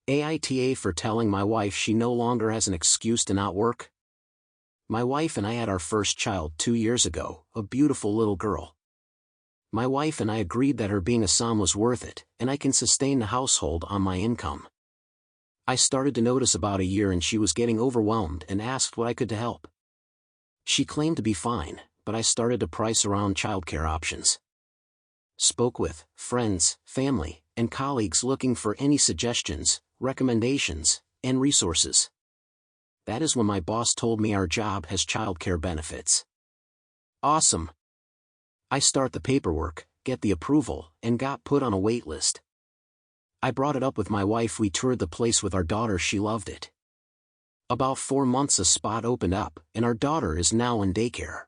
AITA for telling my wife she no longer has an excuse to not work. My wife and I had our first child 2 years ago, a beautiful little girl. My wife and I agreed that her being a mom was worth it, and I can sustain the household on my income. I started to notice about a year and she was getting overwhelmed and asked what I could to help. She claimed to be fine, but I started to price around childcare options. Spoke with friends, family, and colleagues looking for any suggestions, recommendations, and resources. That is when my boss told me our job has childcare benefits. Awesome! I start the paperwork, get the approval, and got put on a wait list. I brought it up with my wife. We toured the place with our daughter. She loved it. About 4 months a spot opened up, and our daughter is now in daycare.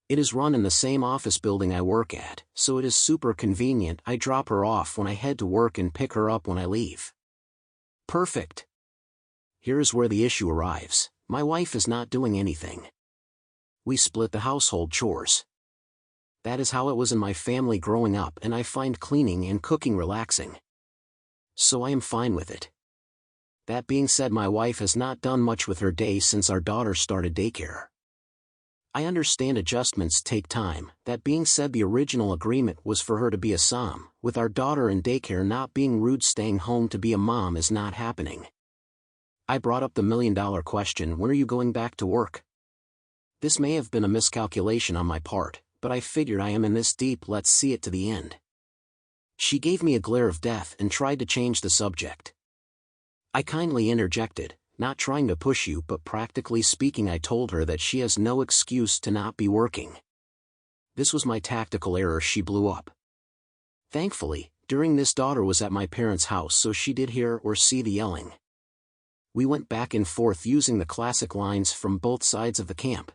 It is run in the same office building I work at, so it is super convenient. I drop her off when I head to work and pick her up when I leave. Perfect. Here is where the issue arrives. My wife is not doing anything. We split the household chores. That is how it was in my family growing up, and I find cleaning and cooking relaxing. So I am fine with it. That being said, my wife has not done much with her day since our daughter started daycare. I understand adjustments take time. That being said, the original agreement was for her to be a mom. With our daughter in daycare, not being rude, staying home to be a mom is not happening. I brought up the million-dollar question: when are you going back to work? This may have been a miscalculation on my part, but I figured I am in this deep, let's see it to the end. She gave me a glare of death and tried to change the subject. I kindly interjected, not trying to push you, but practically speaking I told her that she has no excuse to not be working. This was my tactical error. She blew up. Thankfully, during this, daughter was at my parents' house, so she did hear or see the yelling. We went back and forth using the classic lines from both sides of the camp.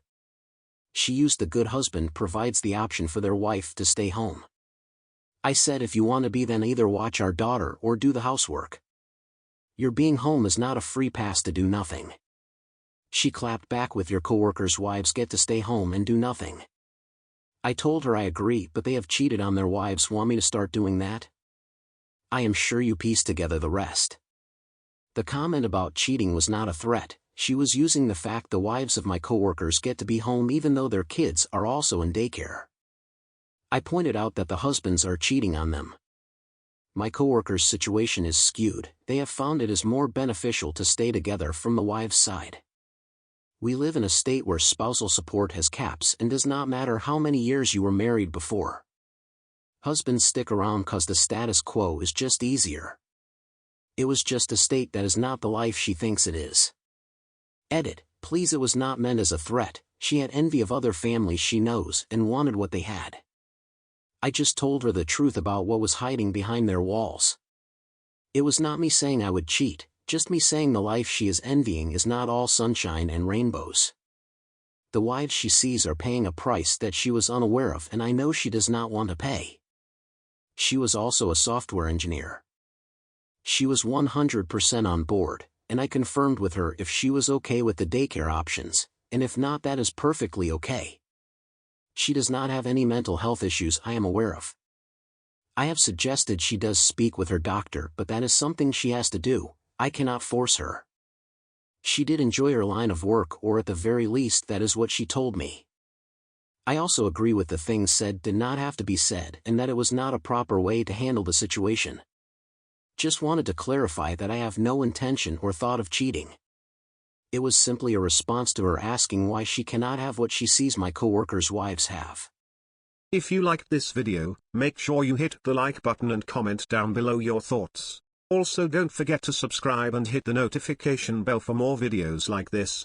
She used the good husband provides the option for their wife to stay home. I said, if you want to be, then either watch our daughter or do the housework. Your being home is not a free pass to do nothing. She clapped back with, your coworkers' wives get to stay home and do nothing. I told her I agree, but they have cheated on their wives. Want me to start doing that? I am sure you piece together the rest. The comment about cheating was not a threat. She was using the fact the wives of my coworkers get to be home even though their kids are also in daycare. I pointed out that the husbands are cheating on them. My coworkers' situation is skewed. They have found it is more beneficial to stay together from the wives' side. We live in a state where spousal support has caps and does not matter how many years you were married before. Husbands stick around cause the status quo is just easier. It was just a state that is not the life she thinks it is. Edit, please. It was not meant as a threat. She had envy of other families she knows and wanted what they had. I just told her the truth about what was hiding behind their walls. It was not me saying I would cheat, just me saying the life she is envying is not all sunshine and rainbows. The wives she sees are paying a price that she was unaware of, and I know she does not want to pay. She was also a software engineer. She was 100% on board, and I confirmed with her if she was okay with the daycare options, and if not, that is perfectly okay. She does not have any mental health issues I am aware of. I have suggested she does speak with her doctor, but that is something she has to do. I cannot force her. She did enjoy her line of work, or at the very least that is what she told me. I also agree with the things said did not have to be said, and that it was not a proper way to handle the situation. Just wanted to clarify that I have no intention or thought of cheating. It was simply a response to her asking why she cannot have what she sees my coworkers' wives have. If you liked this video, make sure you hit the like button and comment down below your thoughts. Also, don't forget to subscribe and hit the notification bell for more videos like this.